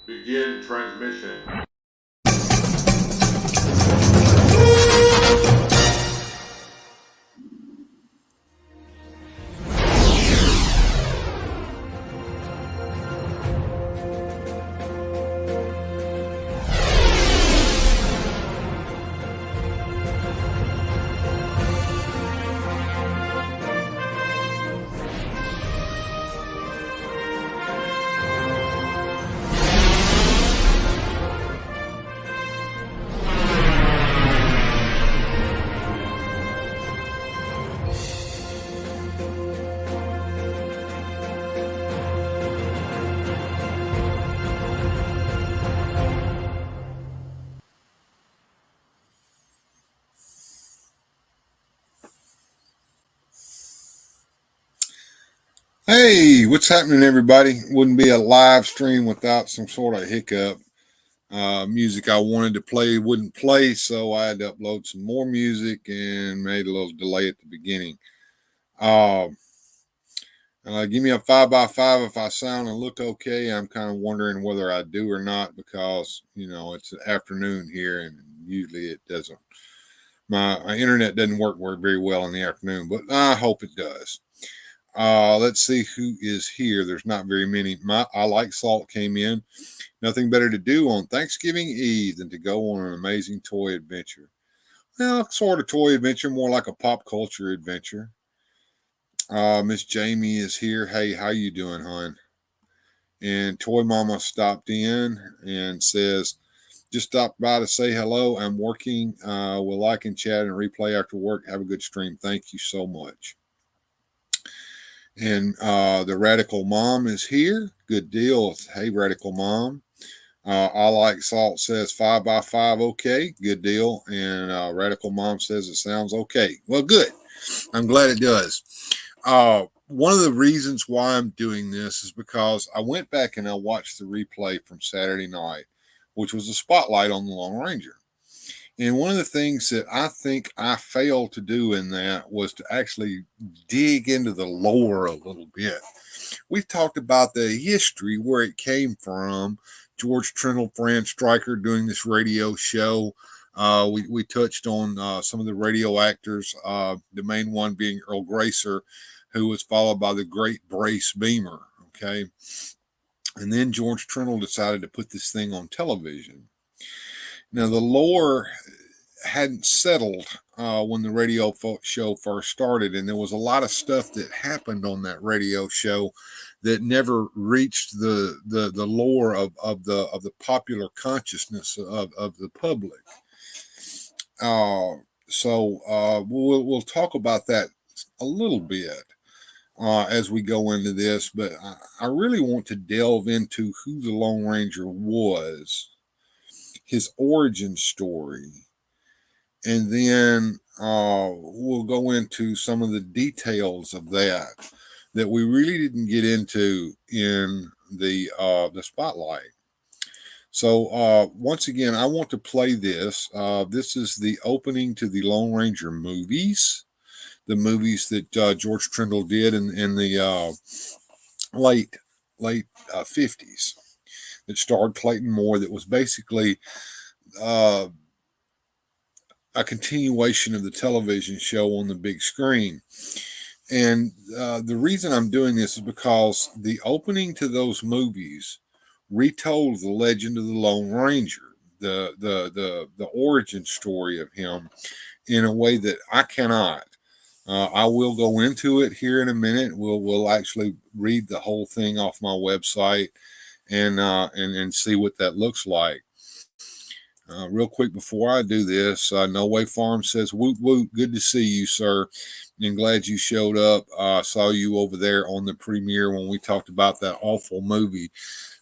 Begin transmission. Hey, what's happening, everybody? Wouldn't be a live stream without some sort of hiccup. Music I wanted to play wouldn't play, so I had to upload some more music and made a little delay at the beginning. Give me a 5x5 if I sound and look okay. I'm kind of wondering whether I do or not because, it's an afternoon here and usually it doesn't. My internet doesn't work very well in the afternoon, but I hope it does. Let's see who is here. There's not very many. I Like Salt came in. Nothing better to do on Thanksgiving Eve than to go on an amazing toy adventure. Well, sort of toy adventure, more like a pop culture adventure. Miss Jamie is here. Hey, how you doing, hon? And Toy Mama stopped in and says, just stopped by to say hello. I'm working. We'll like and chat and replay after work. Have a good stream. Thank you so much. And the Radical Mom is here. Good deal. Hey, Radical Mom. I Like Salt says 5x5. Okay. Good deal. And Radical Mom says it sounds okay. Well, good. I'm glad it does. One of the reasons why I'm doing this is because I went back and I watched the replay from Saturday night, which was a spotlight on the Lone Ranger. And one of the things that I think I failed to do in that was to actually dig into the lore a little bit. We've talked about the history, where it came from. George Trindle, Fran Stryker doing this radio show. We touched on some of the radio actors, the main one being Earl Gracer, who was followed by the great Brace Beamer. Okay. And then George Trindle decided to put this thing on television. Now, the lore hadn't settled when the radio show first started, and there was a lot of stuff that happened on that radio show that never reached the lore of the popular consciousness of the public. So we'll talk about that a little bit as we go into this, but I really want to delve into who the Lone Ranger was, his origin story, and then we'll go into some of the details of that we really didn't get into in the spotlight. So once again, I want to play this. This is the opening to the Lone Ranger movies, the movies that George Trindle did in the late 50s. That starred Clayton Moore. That was basically a continuation of the television show on the big screen. And the reason I'm doing this is because the opening to those movies retold the legend of the Lone Ranger, the origin story of him, in a way that I cannot. I will go into it here in a minute. We'll actually read the whole thing off my website and see what that looks like. Real quick before I do this, No Way Farm says, woot woot, good to see you, sir, and glad you showed up. I saw you over there on the premiere when we talked about that awful movie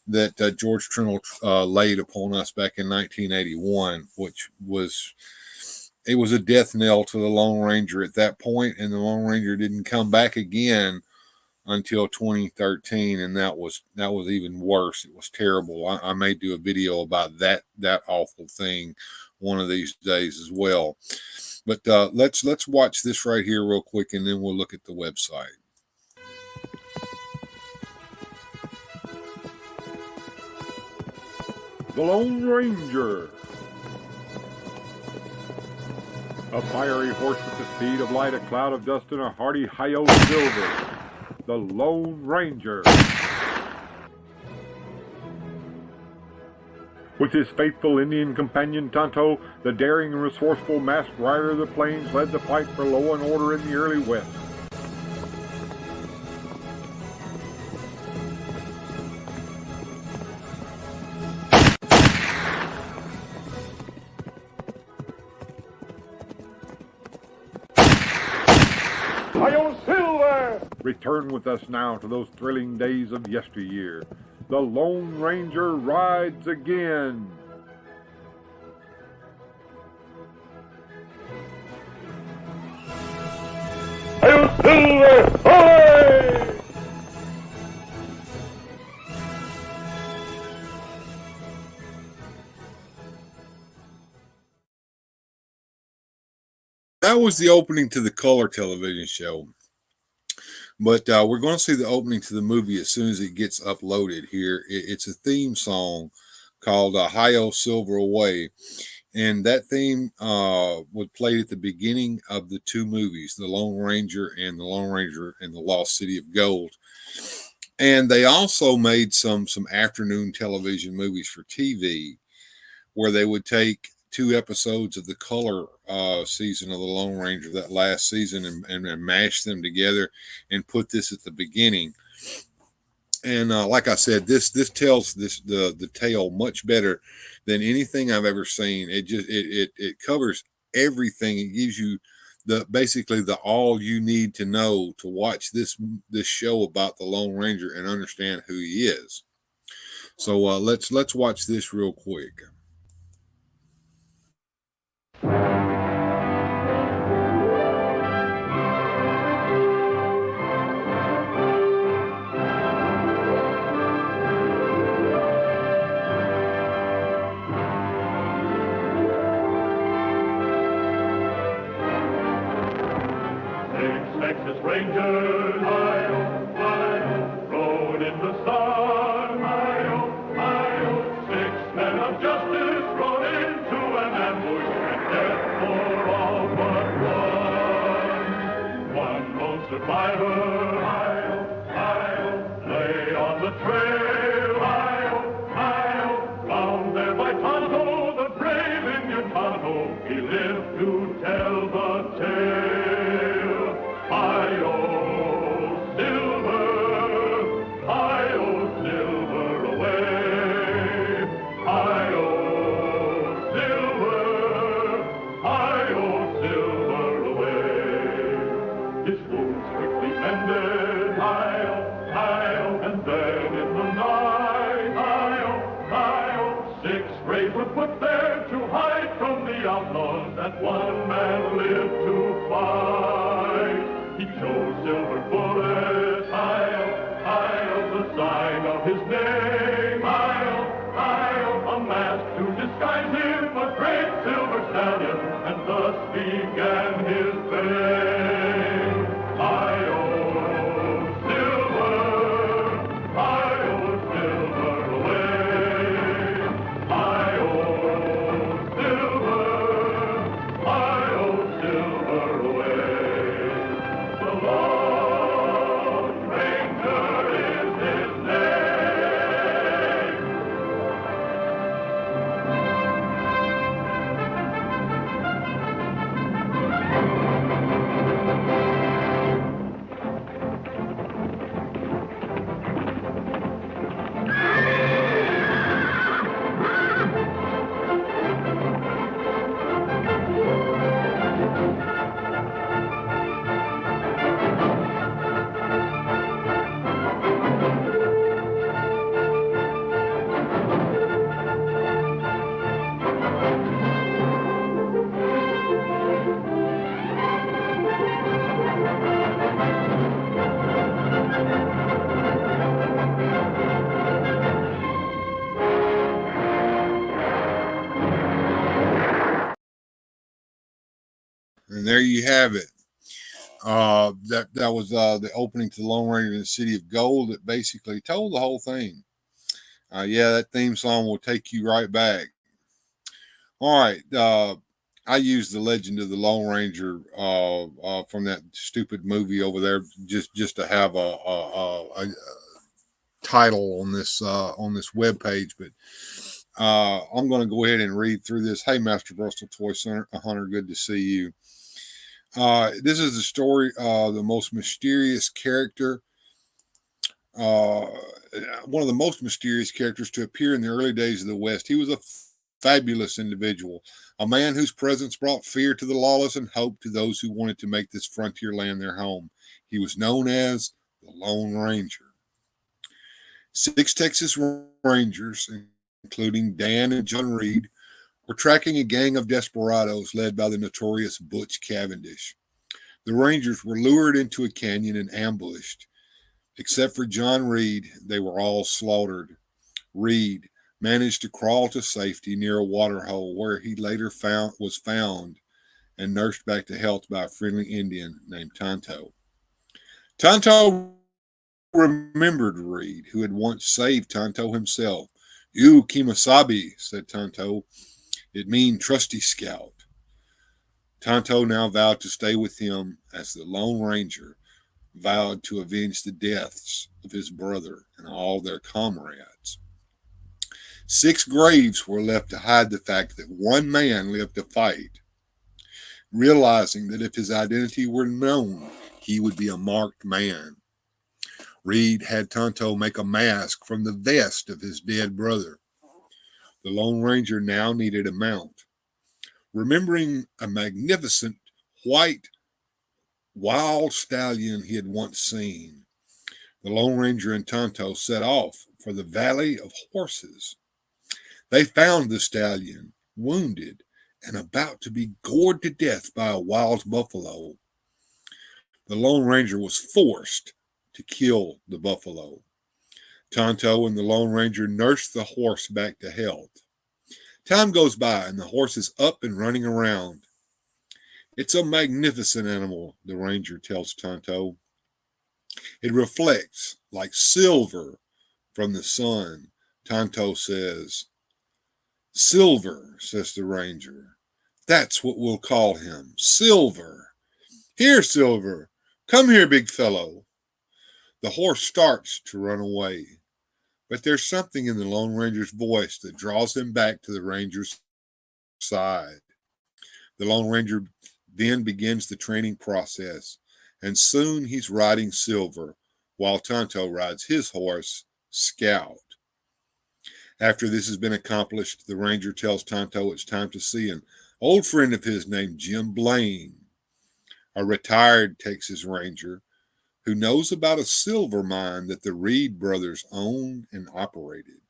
that George Trindle laid upon us back in 1981, which was a death knell to the Lone Ranger at that point, and the Lone Ranger didn't come back again until 2013, and that was even worse. It was terrible. I may do a video about that awful thing one of these days as well. But let's watch this right here real quick, and then we'll look at the website. the Lone Ranger. A fiery horse with the speed of light, a cloud of dust, and a hardy Hi-Yo Silver, the Lone Ranger. With his faithful Indian companion Tonto, the daring and resourceful masked rider of the plains led the fight for law and order in the early West. Hi-Yo Silver! Return with us now to those thrilling days of yesteryear. The Lone Ranger rides again. Hi-Yo Silver! Hooray! That was the opening to the color television show. But we're going to see the opening to the movie as soon as it gets uploaded here. It's a theme song called Hi-Yo Silver Away. And that theme was played at the beginning of the two movies, The Lone Ranger and The Lone Ranger and the Lost City of Gold. And they also made some afternoon television movies for TV where they would take 2 episodes of the color season of the Lone Ranger, that last season, and mash them together and put this at the beginning. And like I said, this tells the tale much better than anything I've ever seen. It covers everything. It gives you basically the all you need to know to watch this show about the Lone Ranger and understand who he is. So let's watch this real quick. Texas Rangers, Hi-Yo, Hi-Yo, rode in the sun, Hi-Yo, Hi-Yo, 6 men of justice rode into an ambush and death for all but one. One lone survivor, Hi-Yo, Hi-Yo, lay on the trail, Hi-Yo, Hi-Yo, found there by Tonto, the brave Indian Tonto, he lived to tell the tale. Hi-Yo Silver, Hi-Yo Silver away. Hi-Yo Silver, Hi-Yo Silver away. His wounds quickly mended, Hi-Yo, Hi-Yo, and then in the night, Hi-Yo, Hi-Yo, 6 braves were put there to hide from the outlaws that one man lived to fight. He chose silver bullets, Hi-Yo, Hi-Yo, the sign of his name, Hi-Yo, Hi-Yo, a mask to disguise him, a great silver stallion, and thus began his fame. Hi-Yo Silver, Hi-Yo Silver away. Hi-Yo Silver, Hi-Yo Silver away. The Lone Ranger is his name. And there you have it. That was the opening to the Lone Ranger in the City of Gold. That basically told the whole thing. Yeah, that theme song will take you right back. All right. I used the Legend of the Lone Ranger from that stupid movie over there, just to have a title on this web page. But I'm going to go ahead and read through this. Hey, Master Bristol Toy Center, Hunter, good to see you. This is the story of the most mysterious character. One of the most mysterious characters to appear in the early days of the West. He was a fabulous individual, a man whose presence brought fear to the lawless and hope to those who wanted to make this frontier land their home. He was known as the Lone Ranger. 6 Texas Rangers, including Dan and John Reed, were tracking a gang of desperados led by the notorious Butch Cavendish. The Rangers were lured into a canyon and ambushed. Except for John Reed, they were all slaughtered. Reed managed to crawl to safety near a water hole where he later was found and nursed back to health by a friendly Indian named Tonto. Tonto remembered Reed, who had once saved Tonto himself. "You Kimasabi," said Tonto. "It means trusty scout." Tonto now vowed to stay with him as the Lone Ranger vowed to avenge the deaths of his brother and all their comrades. 6 graves were left to hide the fact that one man lived to fight, realizing that if his identity were known, he would be a marked man. Reed had Tonto make a mask from the vest of his dead brother. The Lone Ranger now needed a mount. Remembering a magnificent white wild stallion he had once seen, the Lone Ranger and Tonto set off for the Valley of Horses. They found the stallion, wounded and about to be gored to death by a wild buffalo. The Lone Ranger was forced to kill the buffalo. Tonto and the Lone Ranger nursed the horse back to health. Time goes by and the horse is up and running around. "It's a magnificent animal," the ranger tells Tonto. "It reflects like silver from the sun," Tonto says. "Silver," says the ranger. "That's what we'll call him, Silver. Here, Silver, come here, big fellow." The horse starts to run away, but there's something in the Lone Ranger's voice that draws him back to the ranger's side. The Lone Ranger then begins the training process, and soon he's riding Silver while Tonto rides his horse, Scout. After this has been accomplished, the ranger tells Tonto it's time to see an old friend of his named Jim Blaine, a retired Texas Ranger who knows about a silver mine that the Reed brothers owned and operated.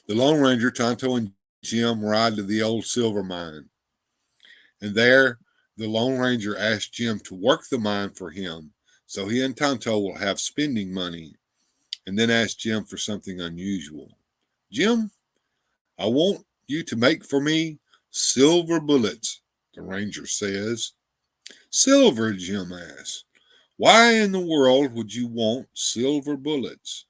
The Lone Ranger, Tonto, and Jim ride to the old silver mine. And there, the Lone Ranger asks Jim to work the mine for him so he and Tonto will have spending money, and then asks Jim for something unusual. "Jim, I want you to make for me silver bullets," the ranger says. "Silver?" Jim asks. "Why in the world would you want silver bullets?"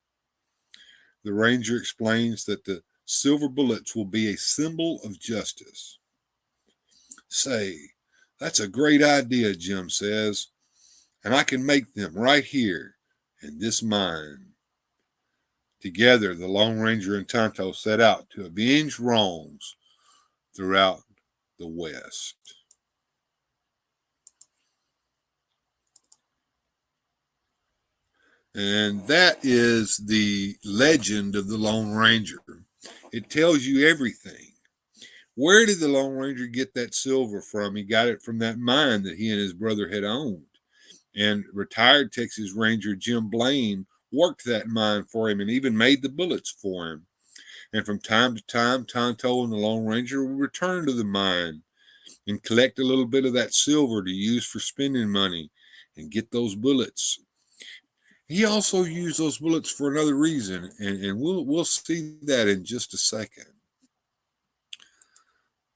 The ranger explains that the silver bullets will be a symbol of justice. "Say, that's a great idea," Jim says, "and I can make them right here in this mine." Together, the Lone Ranger and Tonto set out to avenge wrongs throughout the West. And that is the legend of the Lone Ranger. It tells you everything. Where did the Lone Ranger get that silver from? He got it from that mine that he and his brother had owned. And retired Texas Ranger Jim Blaine worked that mine for him and even made the bullets for him. And from time to time, Tonto and the Lone Ranger would return to the mine and collect a little bit of that silver to use for spending money and get those bullets. He also used those bullets for another reason, and we'll see that in just a second.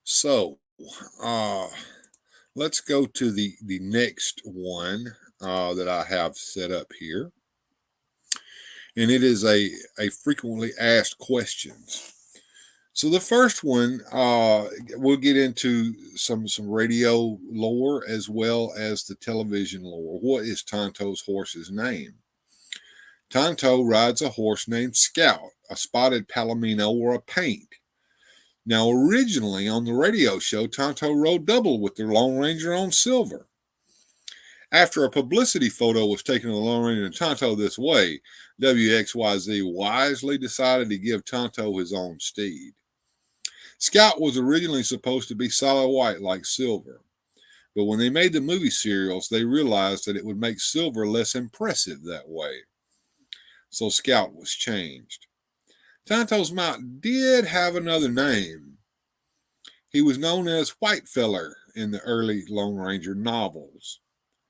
So, let's go to the next one that I have set up here. and it is a frequently asked questions. So the first one, we'll get into some radio lore as well as the television lore. What is Tonto's horse's name? Tonto rides a horse named Scout, a spotted palomino, or a paint. Now, originally on the radio show, Tonto rode double with the Lone Ranger on Silver. After a publicity photo was taken of the Lone Ranger and Tonto this way, WXYZ wisely decided to give Tonto his own steed. Scout was originally supposed to be solid white like Silver, but when they made the movie serials, they realized that it would make Silver less impressive that way. So Scout was changed. Tonto's mount did have another name. He was known as Whitefeller in the early Lone Ranger novels.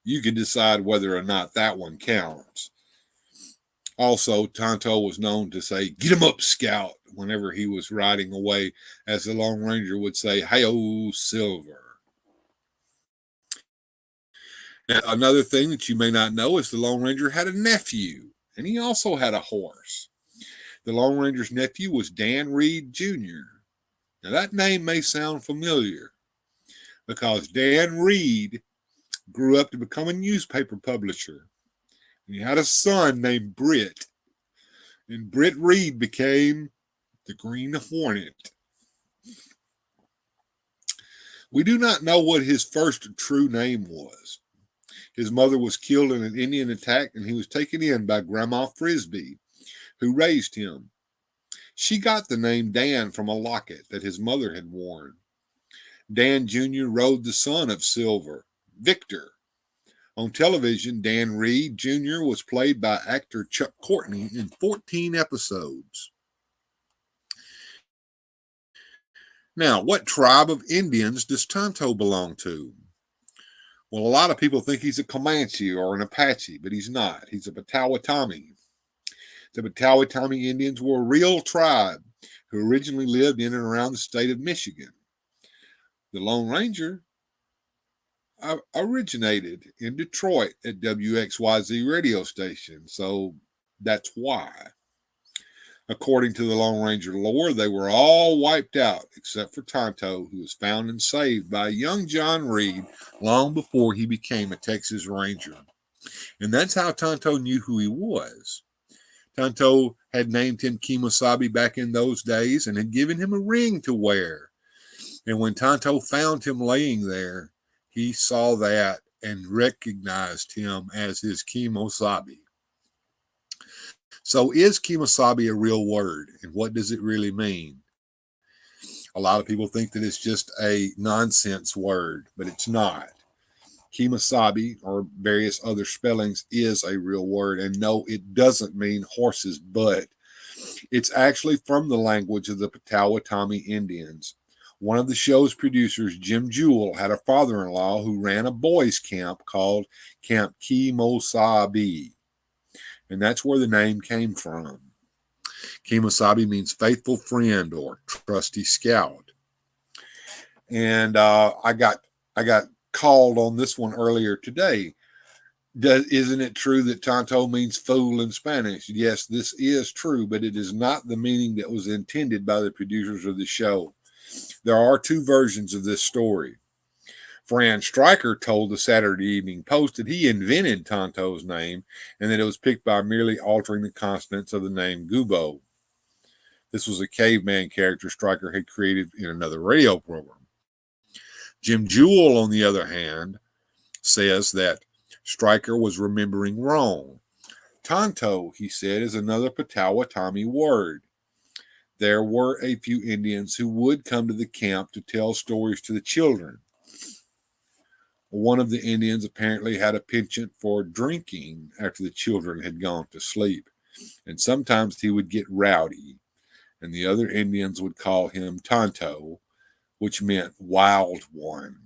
You can decide whether or not that one counts. Also, Tonto was known to say, "Get him up, Scout," whenever he was riding away, as the Lone Ranger would say, "Hi-yo, Silver." Now, another thing that you may not know is the Lone Ranger had a nephew, and he also had a horse. The Lone Ranger's nephew was Dan Reed Jr. Now, that name may sound familiar because Dan Reed grew up to become a newspaper publisher. And he had a son named Britt. And Britt Reed became the Green Hornet. We do not know what his first true name was. His mother was killed in an Indian attack, and he was taken in by Grandma Frisbee, who raised him. She got the name Dan from a locket that his mother had worn. Dan Jr. rode the son of Silver, Victor. On television, Dan Reed Jr. was played by actor Chuck Courtney in 14 episodes. Now, what tribe of Indians does Tonto belong to? Well, a lot of people think he's a Comanche or an Apache, but he's not. He's a Potawatomi. The Potawatomi Indians were a real tribe who originally lived in and around the state of Michigan. The Lone Ranger originated in Detroit at WXYZ radio station, so that's why. According to the Lone Ranger lore, they were all wiped out except for Tonto, who was found and saved by young John Reed long before he became a Texas Ranger. And that's how Tonto knew who he was. Tonto had named him Kemosabe back in those days and had given him a ring to wear. And when Tonto found him laying there, he saw that and recognized him as his Kemosabe. So is Kemosabe a real word, and what does it really mean? A lot of people think that it's just a nonsense word, but it's not. Kemosabe, or various other spellings, is a real word, and no, it doesn't mean horse's butt. It's actually from the language of the Potawatomi Indians. One of the show's producers, Jim Jewell, had a father-in-law who ran a boys' camp called Camp Kemosabe, and that's where the name came from. Kemosabe means faithful friend or trusty scout. And I got called on this one earlier today. Isn't it true that Tonto means fool in Spanish? Yes, this is true, but it is not the meaning that was intended by the producers of the show. There are two versions of this story. Fran Stryker told the Saturday Evening Post that he invented Tonto's name and that it was picked by merely altering the consonants of the name Gubo. This was a caveman character Stryker had created in another radio program. Jim Jewell, on the other hand, says that Stryker was remembering wrong. Tonto, he said, is another Potawatomi word. There were a few Indians who would come to the camp to tell stories to the children. One of the Indians apparently had a penchant for drinking after the children had gone to sleep, and sometimes he would get rowdy, and the other Indians would call him Tonto, which meant wild one.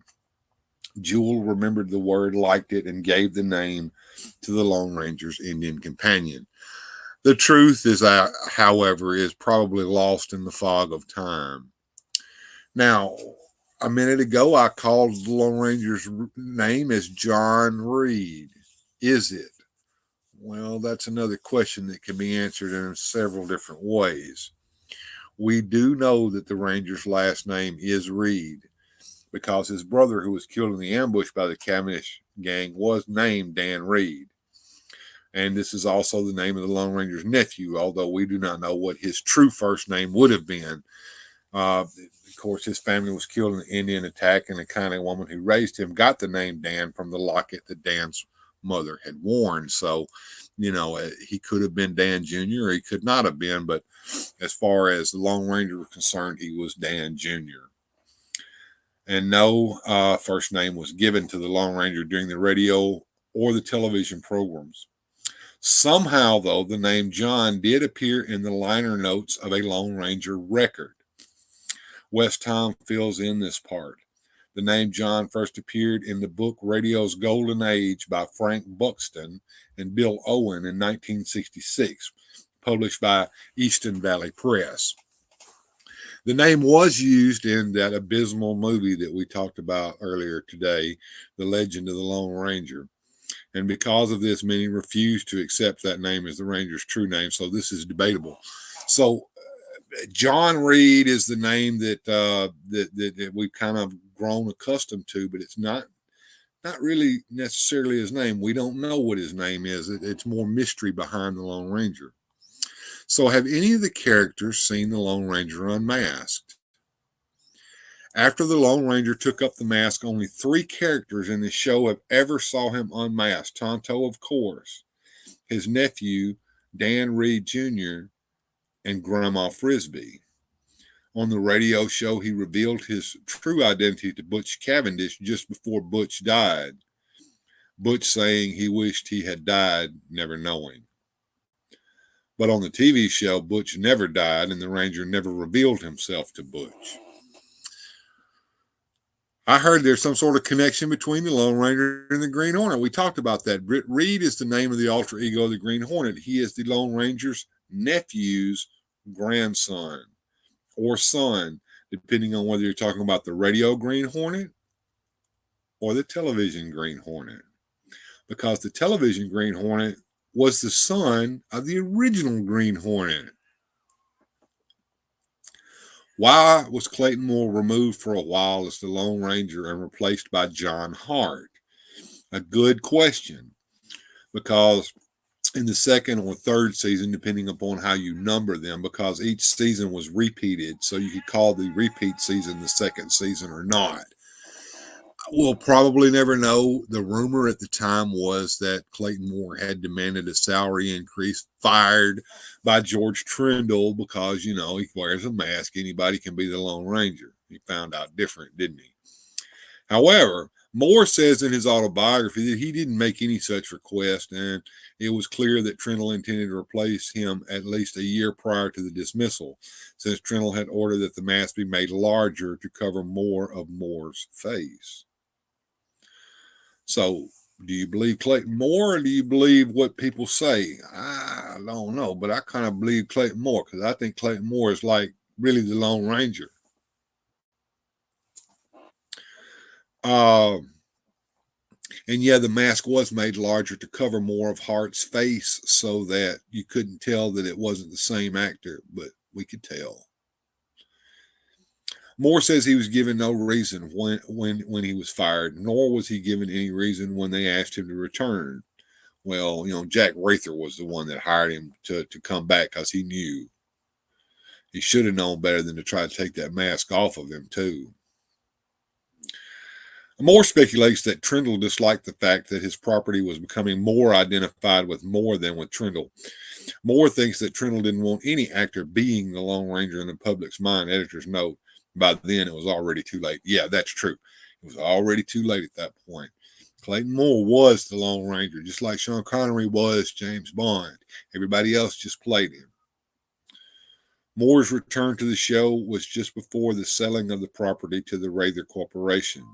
Jewell remembered the word, liked it, and gave the name to the Lone Ranger's Indian companion. The truth is, however, is probably lost in the fog of time. Now, a minute ago, I called the Lone Ranger's name as John Reed. Is it? Well, that's another question that can be answered in several different ways. We do know that the Ranger's last name is Reed because his brother, who was killed in the ambush by the Cavendish gang, was named Dan Reed. And this is also the name of the Lone Ranger's nephew, although we do not know what his true first name would have been. Of course, his family was killed in the Indian attack, and the kind of woman who raised him got the name Dan from the locket that Dan's mother had worn. So, he could have been Dan Jr. or he could not have been, but as far as the Lone Ranger was concerned, he was Dan Jr. And no first name was given to the Lone Ranger during the radio or the television programs. Somehow, though, the name John did appear in the liner notes of a Lone Ranger record. West Tom fills in this part. The name John first appeared in the book Radio's Golden Age by Frank Buxton and Bill Owen in 1966, published by Easton Valley Press. The name was used in that abysmal movie that we talked about earlier today, The Legend of the Lone Ranger. And because of this, many refuse to accept that name as the Ranger's true name. So this is debatable. So John Reed is the name that we've kind of grown accustomed to, but it's not really necessarily his name. We don't know what his name is. It's more mystery behind the Lone Ranger. So have any of the characters seen the Lone Ranger unmasked? After the Lone Ranger took up the mask, only 3 characters in the show have ever saw him unmasked. Tonto, of course, his nephew, Dan Reed Jr., and Grandma Frisbee. On the radio show, he revealed his true identity to Butch Cavendish just before Butch died. Butch saying he wished he had died, never knowing. But on the TV show, Butch never died, and the Ranger never revealed himself to Butch. I heard there's some sort of connection between the Lone Ranger and the Green Hornet. We talked about that. Britt Reed is the name of the alter ego of the Green Hornet. He is the Lone Ranger's nephew's grandson or son, depending on whether you're talking about the radio Green Hornet or the television Green Hornet. Because the television Green Hornet was the son of the original Green Hornet. Why was Clayton Moore removed for a while as the Lone Ranger and replaced by John Hart? A good question, because in the second or third season, depending upon how you number them, because each season was repeated, so you could call the repeat season the second season or not. We'll probably never know. The rumor at the time was that Clayton Moore had demanded a salary increase, fired by George Trindle because, he wears a mask. Anybody can be the Lone Ranger. He found out different, didn't he? However, Moore says in his autobiography that he didn't make any such request, and it was clear that Trindle intended to replace him at least a year prior to the dismissal, since Trindle had ordered that the mask be made larger to cover more of Moore's face. So, do you believe Clayton Moore or do you believe what people say? I don't know, but I kind of believe Clayton Moore because I think Clayton Moore is like really the Lone Ranger. And yeah, the mask was made larger to cover more of Hart's face so that you couldn't tell that it wasn't the same actor, but we could tell. Moore says he was given no reason when he was fired, nor was he given any reason when they asked him to return. Well, Jack Rather was the one that hired him to come back because he knew. He should have known better than to try to take that mask off of him, too. Moore speculates that Trindle disliked the fact that his property was becoming more identified with Moore than with Trindle. Moore thinks that Trindle didn't want any actor being the Lone Ranger in the public's mind. Editor's note. By then, it was already too late. Yeah, that's true. It was already too late at that point. Clayton Moore was the Lone Ranger, just like Sean Connery was James Bond. Everybody else just played him. Moore's return to the show was just before the selling of the property to the Rather Corporation.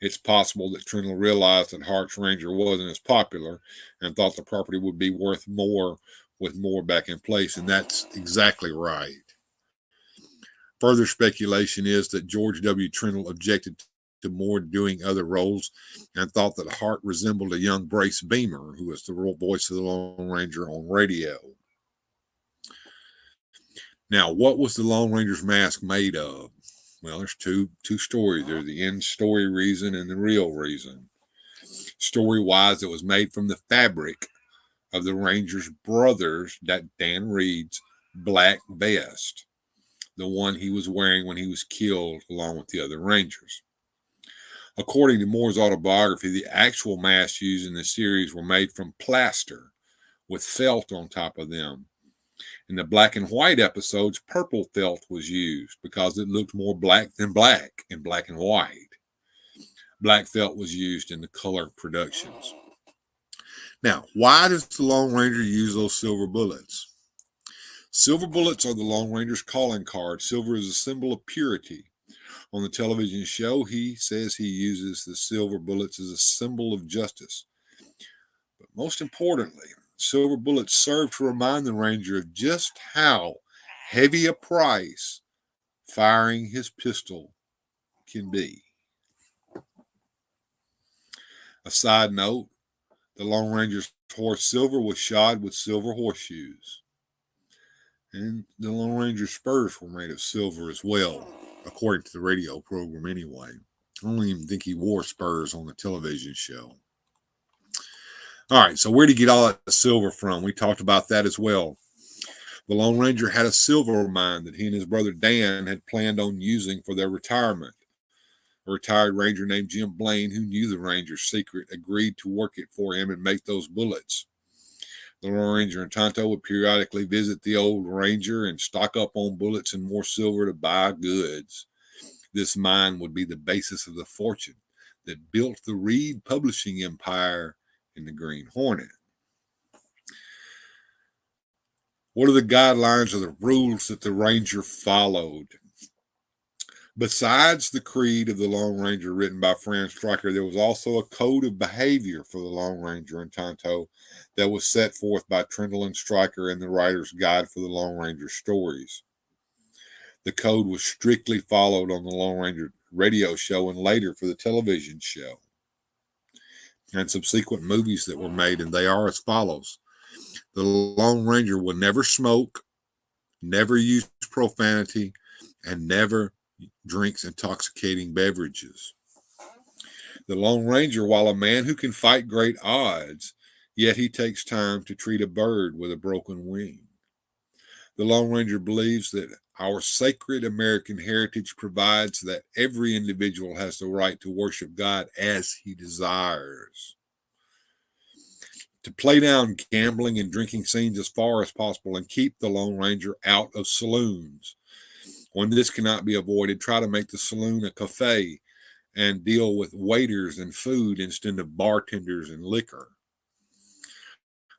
It's possible that Trindle realized that Hart's Ranger wasn't as popular and thought the property would be worth more with Moore back in place, and that's exactly right. Further speculation is that George W. Trindle objected to Moore doing other roles and thought that Hart resembled a young Brace Beamer, who was the voice of the Lone Ranger on radio. Now, what was the Lone Ranger's mask made of? Well, there's two stories. There's the in-story reason and the real reason. Story-wise, it was made from the fabric of the Ranger's brother's, that Dan Reed's, black vest, the one he was wearing when he was killed along with the other Rangers. According to Moore's autobiography, the actual masks used in the series were made from plaster with felt on top of them. In the black and white episodes, purple felt was used because it looked more black than black in black and white. Black felt was used in the color productions. Now, why does the Lone Ranger use those silver bullets? Silver bullets are the Lone Ranger's calling card. Silver is a symbol of purity. On the television show, he says he uses the silver bullets as a symbol of justice. But most importantly, silver bullets serve to remind the Ranger of just how heavy a price firing his pistol can be. A side note, the Lone Ranger's horse Silver was shod with silver horseshoes. And the Lone Ranger's spurs were made of silver as well, according to the radio program anyway. I don't even think he wore spurs on the television show. All right, so where did he get all that silver from? We talked about that as well. The Lone Ranger had a silver mine that he and his brother Dan had planned on using for their retirement. A retired ranger named Jim Blaine, who knew the Ranger's secret, agreed to work it for him and make those bullets. The Lone Ranger and Tonto would periodically visit the old Ranger and stock up on bullets and more silver to buy goods. This mine would be the basis of the fortune that built the Reed publishing empire in the Green Hornet. What are the guidelines or the rules that the Ranger followed? Besides the creed of the Lone Ranger written by Fran Stryker, there was also a code of behavior for the Lone Ranger and Tonto that was set forth by Trindle and Stryker in the Writer's Guide for the Lone Ranger stories. The code was strictly followed on the Lone Ranger radio show and later for the television show and subsequent movies that were made, and they are as follows. The Lone Ranger will never smoke, never use profanity, and never drinks intoxicating beverages. The Lone Ranger, while a man who can fight great odds, yet he takes time to treat a bird with a broken wing. The Lone Ranger believes that our sacred American heritage provides that every individual has the right to worship God as he desires. To play down gambling and drinking scenes as far as possible and keep the Lone Ranger out of saloons. When this cannot be avoided, try to make the saloon a cafe and deal with waiters and food instead of bartenders and liquor.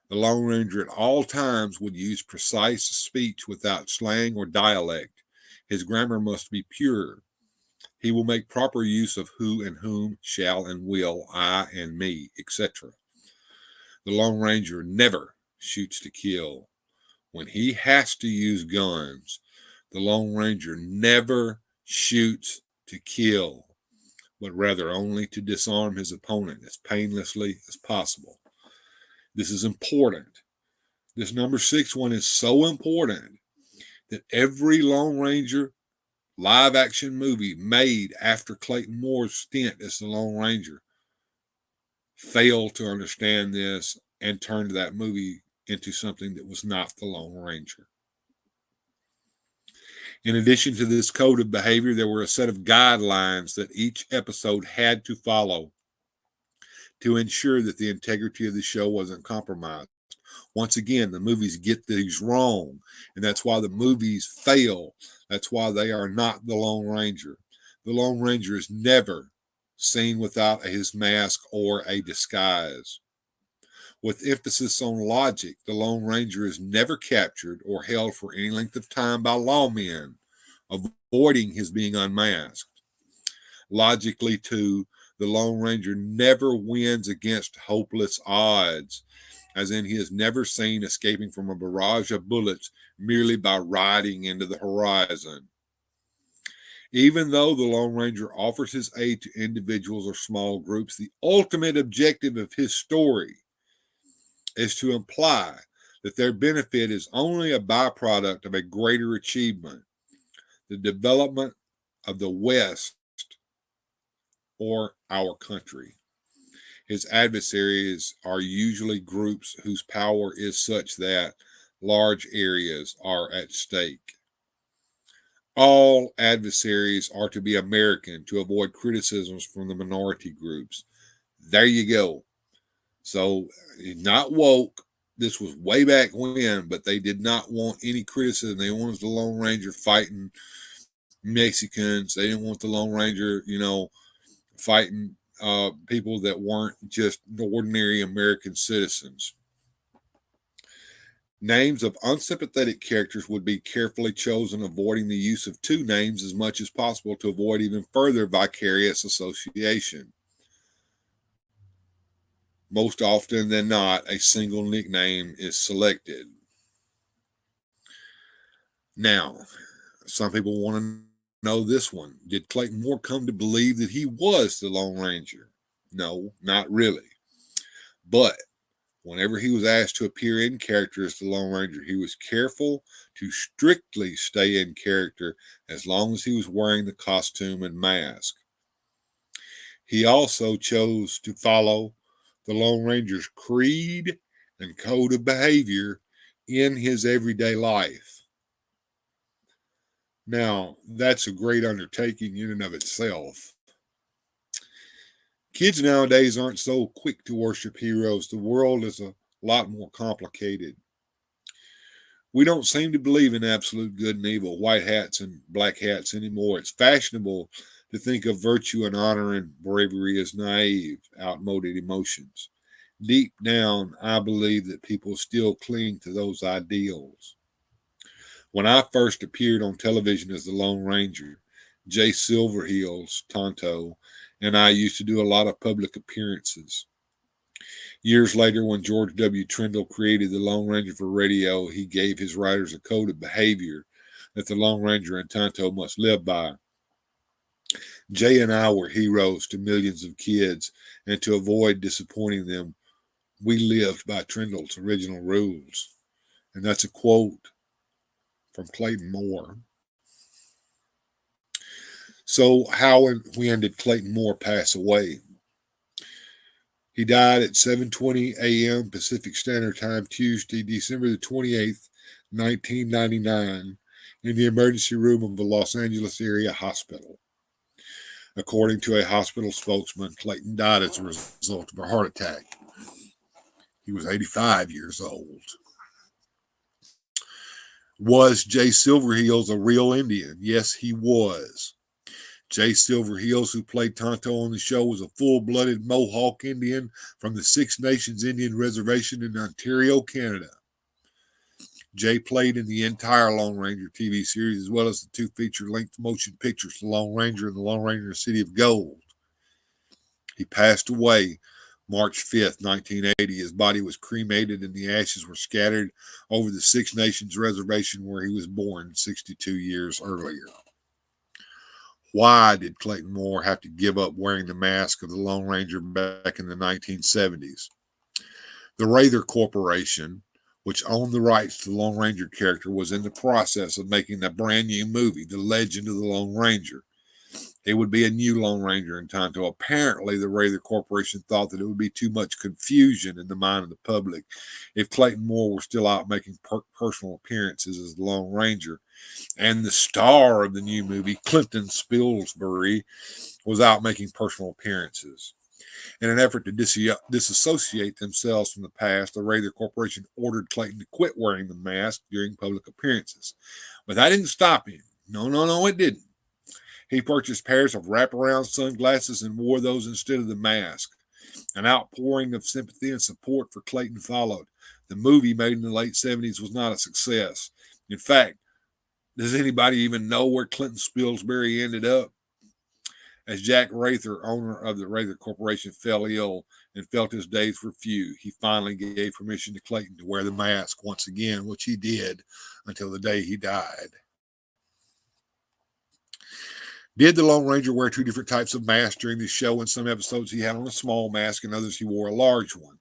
The Lone Ranger at all times would use precise speech without slang or dialect. His grammar must be pure. He will make proper use of who and whom, shall and will, I and me, etc. The Lone Ranger never shoots to kill. When he has to use guns, the Lone Ranger never shoots to kill, but rather only to disarm his opponent as painlessly as possible. This is important. This number 6 one is so important that every Lone Ranger live action movie made after Clayton Moore's stint as the Lone Ranger failed to understand this and turned that movie into something that was not the Lone Ranger. In addition to this code of behavior, there were a set of guidelines that each episode had to follow to ensure that the integrity of the show wasn't compromised. Once again, the movies get these wrong, and that's why the movies fail. That's why they are not the Lone Ranger. The Lone Ranger is never seen without his mask or a disguise. With emphasis on logic, the Lone Ranger is never captured or held for any length of time by lawmen, avoiding his being unmasked. Logically, too, the Lone Ranger never wins against hopeless odds, as in he is never seen escaping from a barrage of bullets merely by riding into the horizon. Even though the Lone Ranger offers his aid to individuals or small groups, the ultimate objective of his story is to imply that their benefit is only a byproduct of a greater achievement, the development of the West or our country. His adversaries are usually groups whose power is such that large areas are at stake. All adversaries are to be American to avoid criticisms from the minority groups. There you go. So, not woke. This was way back when, but they did not want any criticism. They wanted the Lone Ranger fighting Mexicans. They didn't want the Lone Ranger, fighting people that weren't just ordinary American citizens. Names of unsympathetic characters would be carefully chosen, avoiding the use of two names as much as possible to avoid even further vicarious association. Most often than not, a single nickname is selected. Now, some people want to know this one. Did Clayton Moore come to believe that he was the Lone Ranger? No, not really. But whenever he was asked to appear in character as the Lone Ranger, he was careful to strictly stay in character as long as he was wearing the costume and mask. He also chose to follow the Lone Ranger's creed and code of behavior in his everyday life. Now, that's a great undertaking in and of itself. Kids nowadays aren't so quick to worship heroes. The world is a lot more complicated. We don't seem to believe in absolute good and evil, white hats and black hats anymore. It's fashionable to think of virtue and honor and bravery as naive, outmoded emotions. Deep down, I believe that people still cling to those ideals. When I first appeared on television as the Lone Ranger, Jay Silverheels, Tonto, and I used to do a lot of public appearances. Years later, when George W. Trindle created the Lone Ranger for radio, he gave his writers a code of behavior that the Lone Ranger and Tonto must live by. Jay and I were heroes to millions of kids, and to avoid disappointing them, we lived by Trindle's original rules. And that's a quote from Clayton Moore. So, how and when did Clayton Moore pass away? He died at 7:20 a.m. Pacific Standard Time, Tuesday, December the 28th, 1999, in the emergency room of the Los Angeles area hospital. According to a hospital spokesman, Clayton died as a result of a heart attack. He was 85 years old. Was Jay Silverheels a real Indian? Yes, he was. Jay Silverheels, who played Tonto on the show, was a full-blooded Mohawk Indian from the Six Nations Indian Reservation in Ontario, Canada. Jay played in the entire Lone Ranger TV series, as well as the two feature-length motion pictures, The Lone Ranger and The Lone Ranger City of Gold. He passed away March 5th, 1980. His body was cremated and the ashes were scattered over the Six Nations Reservation where he was born 62 years earlier. Why did Clayton Moore have to give up wearing the mask of the Lone Ranger back in the 1970s? The Rather Corporation, which owned the rights to the Lone Ranger character, was in the process of making a brand new movie, The Legend of the Lone Ranger. It would be a new Lone Ranger in Tonto. Apparently, the Rather Corporation thought that it would be too much confusion in the mind of the public if Clayton Moore were still out making personal appearances as the Lone Ranger, and the star of the new movie, Clinton Spilsbury, was out making personal appearances. In an effort to disassociate themselves from the past, the Rather Corporation ordered Clayton to quit wearing the mask during public appearances. But that didn't stop him. No, it didn't. He purchased pairs of wraparound sunglasses and wore those instead of the mask. An outpouring of sympathy and support for Clayton followed. The movie, made in the late 70s, was not a success. In fact, does anybody even know where Clinton Spilsbury ended up? As Jack Rather, owner of the Rather Corporation, fell ill and felt his days were few, he finally gave permission to Clayton to wear the mask once again, which he did until the day he died. Did the Lone Ranger wear two different types of masks during the show? In some episodes, he had on a small mask, and others he wore a large one.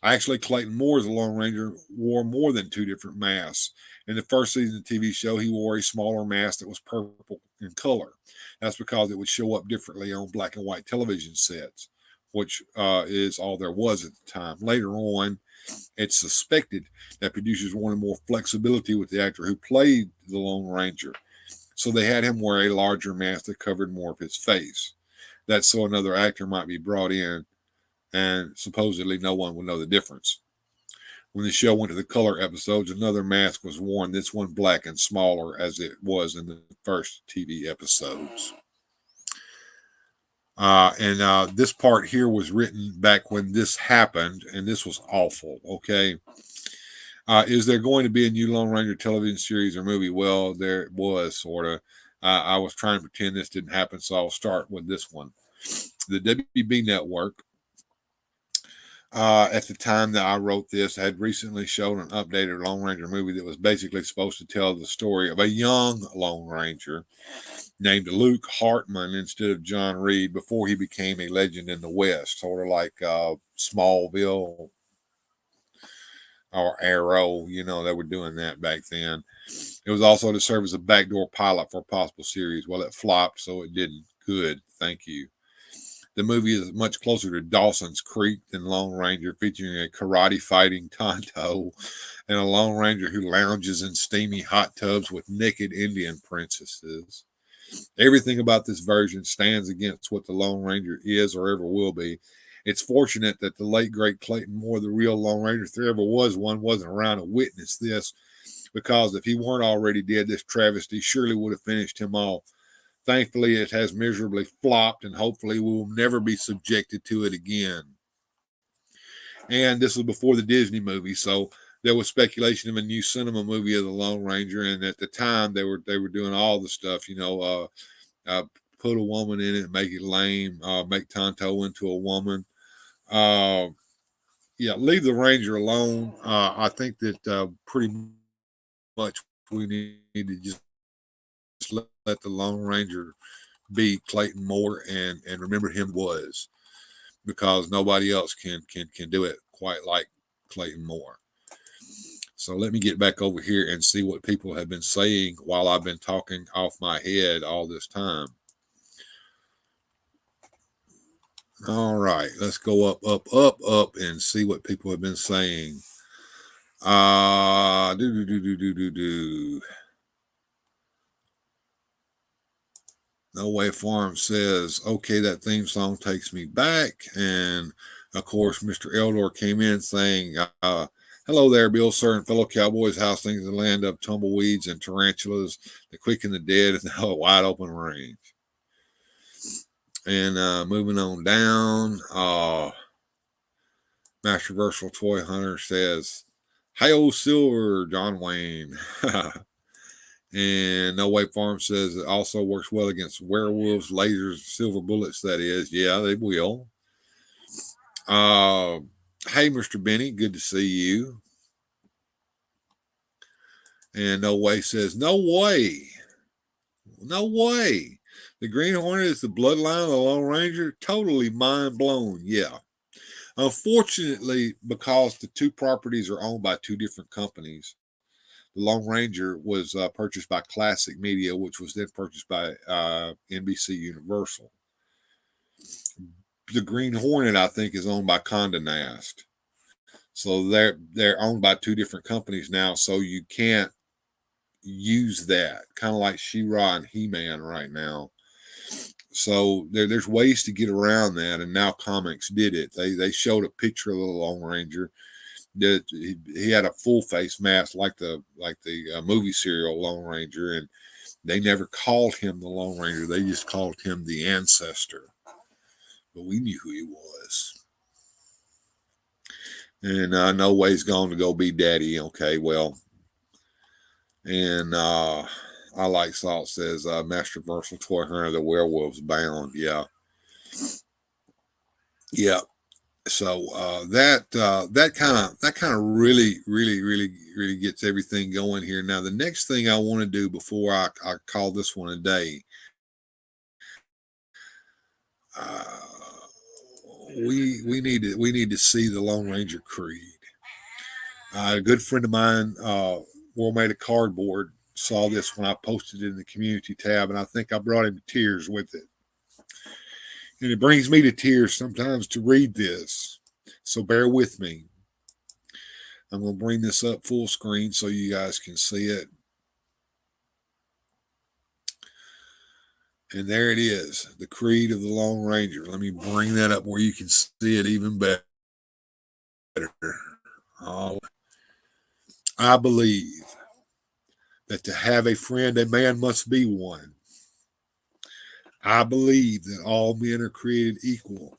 Actually, Clayton Moore as the Lone Ranger wore more than two different masks. In the first season of the TV show, he wore a smaller mask that was purple in color. That's because it would show up differently on black and white television sets, which is all there was at the time. Later on, it's suspected that producers wanted more flexibility with the actor who played the Lone Ranger. So they had him wear a larger mask that covered more of his face. That's so another actor might be brought in, and supposedly no one would know the difference. When the show went to the color episodes, another mask was worn, this one black and smaller as it was in the first TV episodes. This part here was written back when this happened, and this was awful, okay? Is there going to be a new Lone Ranger television series or movie? Well, there was, sort of. I was trying to pretend this didn't happen, so I'll start with this one. The WB Network, at the time that I wrote this, had recently shown an updated Lone Ranger movie that was basically supposed to tell the story of a young Lone Ranger named Luke Hartman instead of John Reed before he became a legend in the West, sort of like Smallville or Arrow. They were doing that back then. It was also to serve as a backdoor pilot for a possible series. Well, it flopped, so it didn't. Good. Thank you. The movie is much closer to Dawson's Creek than Lone Ranger, featuring a karate fighting Tonto and a Lone Ranger who lounges in steamy hot tubs with naked Indian princesses. Everything about this version stands against what the Lone Ranger is or ever will be. It's fortunate that the late, great Clayton Moore, the real Lone Ranger, if there ever was one, wasn't around to witness this, because if he weren't already dead, this travesty surely would have finished him off. Thankfully, it has miserably flopped, and hopefully we will never be subjected to it again. And this was before the Disney movie, so there was speculation of a new cinema movie of the Lone Ranger, and at the time they were doing all the stuff, put a woman in it, make it lame, make Tonto into a woman. Leave the Ranger alone. I think that pretty much we need to just let the Lone Ranger be Clayton Moore and remember him was, because nobody else can do it quite like Clayton Moore. So let me get back over here and see what people have been saying while I've been talking off my head all this time. All right, let's go up and see what people have been saying. No Way Farm says, okay, that theme song takes me back. And of course, Mr. Eldor came in saying, hello there, Bill, sir, and fellow cowboys. How's things in the land of tumbleweeds and tarantulas, the quick and the dead, and the wide open range? And moving on down, Master Versal Toy Hunter says, hi-oh, Silver, John Wayne. And No Way Farm says it also works well against werewolves, lasers, silver bullets, that is. Yeah, they will. Hey, Mr. Benny, good to see you. And No Way says, no way. No way. The Green Hornet is the bloodline of the Lone Ranger. Totally mind blown. Yeah. Unfortunately, because the two properties are owned by two different companies, the Lone Ranger was purchased by Classic Media, which was then purchased by NBC Universal. The Green Hornet, I think, is owned by Condé Nast. So they're owned by two different companies now, so you can't use that, kind of like She-Ra and He-Man right now. So there's ways to get around that, and now comics did it. They showed a picture of the Lone Ranger that he had a full face mask like the movie serial Lone Ranger, and they never called him the Lone Ranger. They just called him the Ancestor. But we knew who he was. And No Way's gone to go be daddy. Okay, well. And I Like Salt says, Master Versal Toy Hunter, the werewolves bound. Yeah. Yeah. So that kind of really gets everything going here. Now, the next thing I want to do before I call this one a day we need to see the Lone Ranger Creed. A good friend of mine, World Made of Cardboard, saw this when I posted it in the community tab, and I think I brought him to tears with it. And it brings me to tears sometimes to read this, so bear with me. I'm going to bring this up full screen so you guys can see it. And there it is, the Creed of the Lone Ranger. Let me bring that up where you can see it even better. I believe that to have a friend, a man must be one. I believe that all men are created equal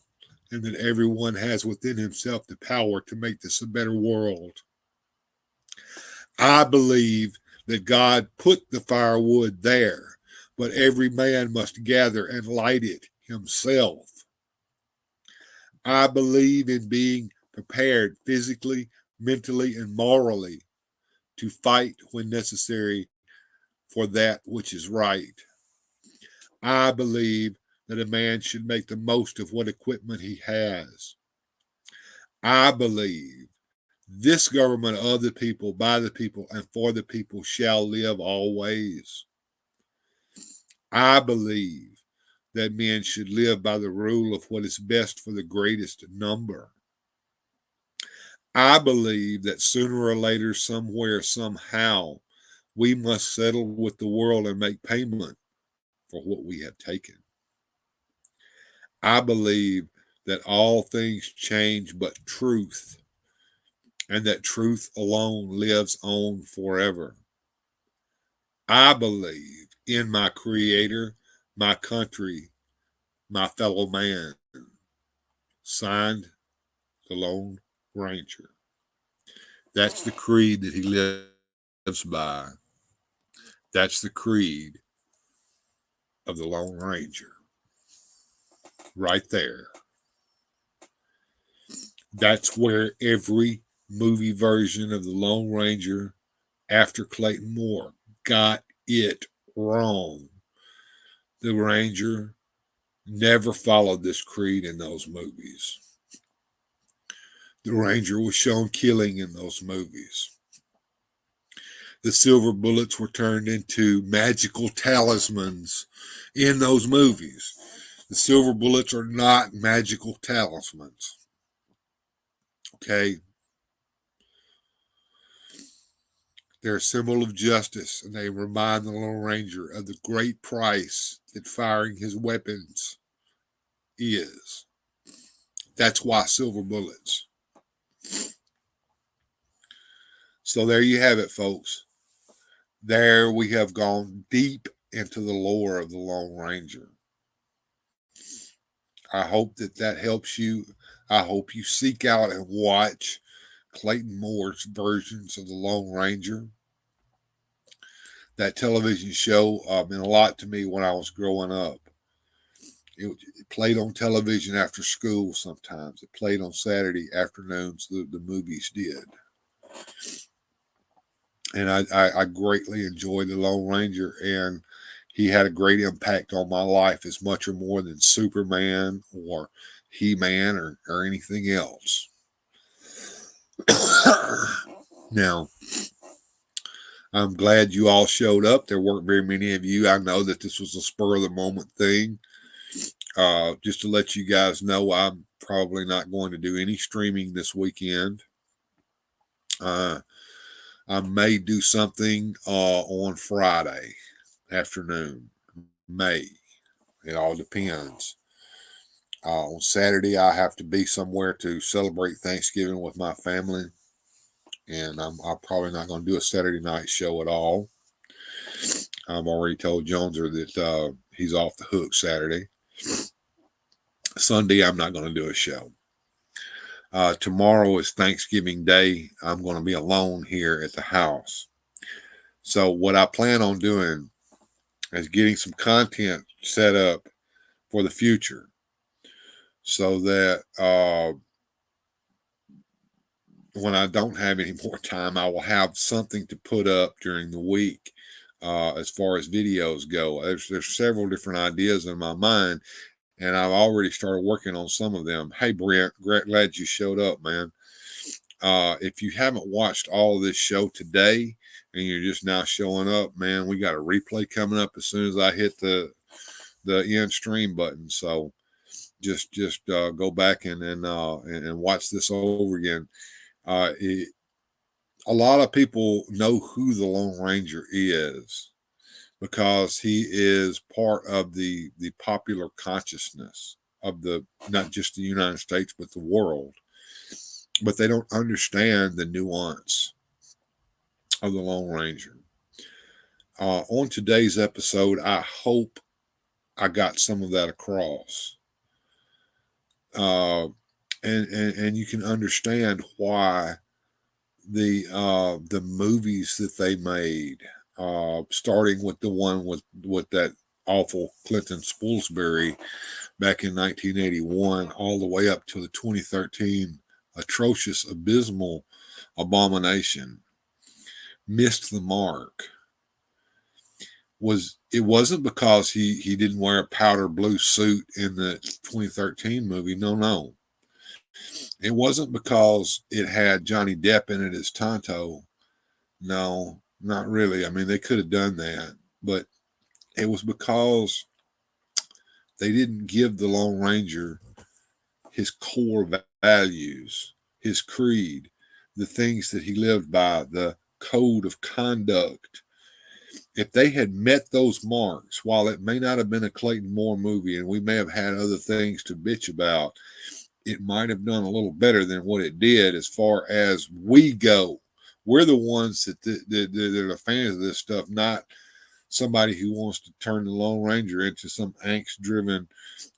and that everyone has within himself the power to make this a better world. I believe that God put the firewood there, but every man must gather and light it himself. I believe in being prepared physically, mentally, and morally to fight when necessary for that which is right. I believe that a man should make the most of what equipment he has. I believe this government of the people, by the people, and for the people shall live always. I believe that men should live by the rule of what is best for the greatest number. I believe that sooner or later, somewhere, somehow, we must settle with the world and make payment for what we have taken. I believe that all things change but truth, and that truth alone lives on forever. I believe in my Creator, my country, my fellow man. Signed, the Lone Ranger. That's the creed that he lives by. That's the creed of the Lone Ranger. Right there. That's where every movie version of the Lone Ranger after Clayton Moore got it wrong. The Ranger never followed this creed in those movies. The Ranger was shown killing in those movies. The silver bullets were turned into magical talismans in those movies. The silver bullets are not magical talismans. Okay? They're a symbol of justice, and they remind the Lone Ranger of the great price that firing his weapons is. That's why silver bullets. So there you have it, folks. There we have gone deep into the lore of the Lone Ranger. I hope that helps you. I hope you seek out and watch Clayton Moore's versions of the Lone Ranger. That television show meant a lot to me when I was growing up. It played on television after school sometimes. It played on Saturday afternoons, the movies did. And I greatly enjoyed the Lone Ranger, and he had a great impact on my life as much or more than Superman or He-Man or anything else. Now, I'm glad you all showed up. There weren't very many of you. I know that this was a spur of the moment thing. Just to let you guys know, I'm probably not going to do any streaming this weekend. I may do something on Friday afternoon. May. It all depends. On Saturday, I have to be somewhere to celebrate Thanksgiving with my family. And I'm probably not going to do a Saturday night show at all. I've already told Joneser that he's off the hook Saturday. Sunday, I'm not going to do a show. Tomorrow is Thanksgiving Day. I'm going to be alone here at the house. So what I plan on doing is getting some content set up for the future so that when I don't have any more time, I will have something to put up during the week as far as videos go. There's several different ideas in my mind, and I've already started working on some of them. Hey, Brent, glad you showed up, man. If you haven't watched all of this show today and you're just now showing up, man, we got a replay coming up as soon as I hit the end stream button. So just go back and watch this over again. A lot of people know who the Lone Ranger is because he is part of the popular consciousness of the not just the United States but the world. But they don't understand the nuance of the Lone Ranger. On today's episode, I hope I got some of that across. And you can understand why the movies that they made, starting with the one with that awful Clinton Spoolsbury back in 1981, all the way up to the 2013 atrocious, abysmal Abomination, missed the mark. It wasn't because he didn't wear a powder blue suit in the 2013 movie. No. It wasn't because it had Johnny Depp in it as Tonto. No, not really. I mean, they could have done that, but it was because they didn't give the Lone Ranger his core values, his creed, the things that he lived by, the code of conduct. If they had met those marks, while it may not have been a Clayton Moore movie and we may have had other things to bitch about, it might have done a little better than what it did as far as we go. We're the ones that are the fans of this stuff, not somebody who wants to turn the Lone Ranger into some angst-driven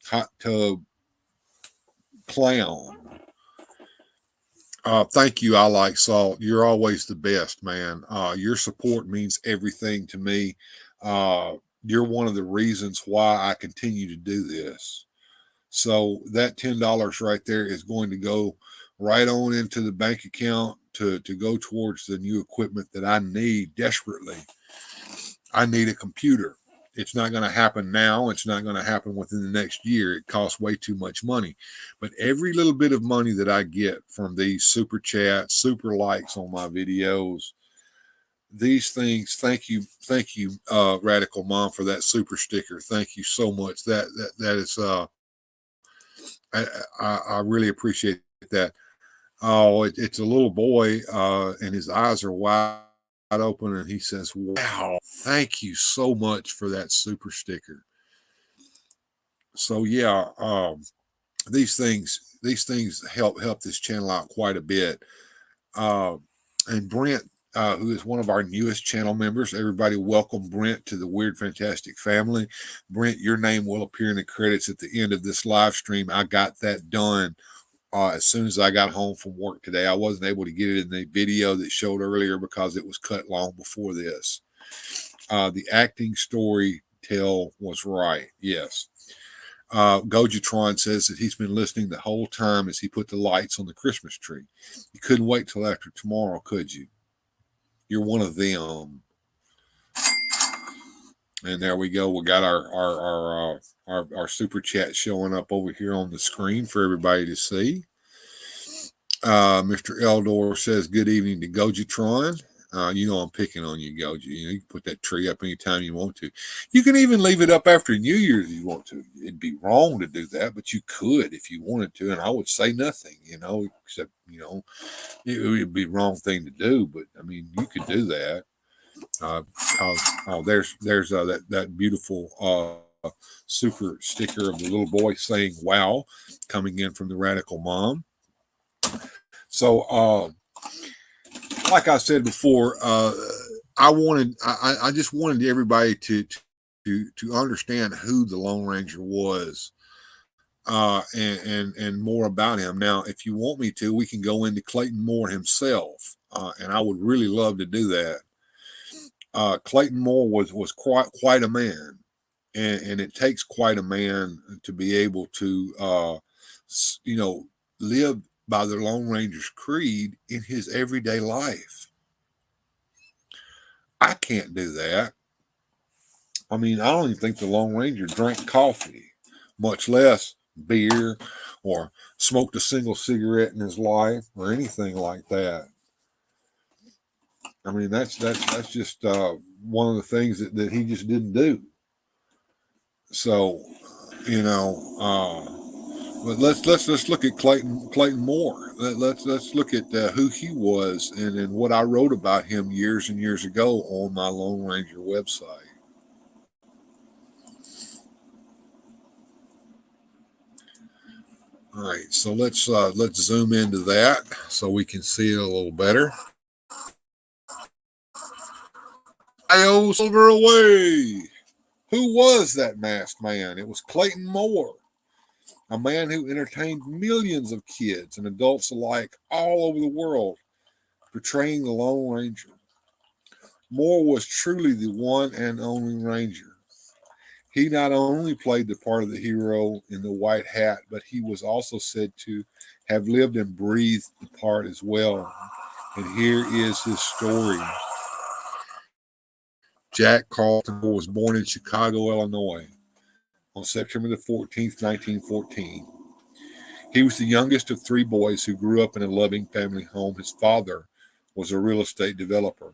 hot tub clown. Thank you, I Like Salt. You're always the best, man. Your support means everything to me. You're one of the reasons why I continue to do this. So that $10 right there is going to go right on into the bank account to go towards the new equipment that I need desperately. I need a computer. It's not going to happen now. It's not going to happen within the next year. It costs way too much money. But every little bit of money that I get from these super chats, super likes on my videos, these things, thank you, Radical Mom, for that super sticker. Thank you so much. That is I really appreciate that. Oh, it's a little boy, and his eyes are wide open, and he says, "Wow, thank you so much for that super sticker." So yeah, these things help this channel out quite a bit. And Brent, who is one of our newest channel members, everybody welcome Brent to the Weird Fantastic family. Brent, your name will appear in the credits at the end of this live stream. I got that done as soon as I got home from work today. I wasn't able to get it in the video that showed earlier because it was cut long before this. The acting story tell was right. Yes. Gojatron says that he's been listening the whole time as he put the lights on the Christmas tree. You couldn't wait till after tomorrow, could you? You're one of them. And there we go. We got our super chat showing up over here on the screen for everybody to see. Mr. Eldor says, "Good evening to Gojatron." You know I'm picking on you, Goji. You can put that tree up anytime you want to. You can even leave it up after New Year's if you want to. It'd be wrong to do that, but you could if you wanted to, and I would say nothing, except, it would be the wrong thing to do, but, I mean, you could do that. There's that beautiful super sticker of the little boy saying, "Wow," coming in from the Radical Mom. So, like I said before, I just wanted everybody to understand who the Lone Ranger was, and more about him. Now, if you want me to, we can go into Clayton Moore himself, and I would really love to do that. Clayton Moore was quite a man, and it takes quite a man to be able to, live by the Lone Ranger's creed in his everyday life. I can't do that. I mean, I don't even think the Lone Ranger drank coffee much less beer or smoked a single cigarette in his life or anything like that. I mean, that's just one of the things that he just didn't do. So, you know, but let's look at Clayton Moore. Let's look at who he was and what I wrote about him years and years ago on my Lone Ranger website. All right, so let's zoom into that so we can see it a little better. I silver away. Who was that masked man? It was Clayton Moore, a man who entertained millions of kids and adults alike all over the world, portraying the Lone Ranger. Moore was truly the one and only Ranger. He not only played the part of the hero in the white hat, but he was also said to have lived and breathed the part as well. And here is his story. Jack Carlton Moore was born in Chicago, Illinois on September the 14th, 1914. He was the youngest of three boys who grew up in a loving family home. His father was a real estate developer.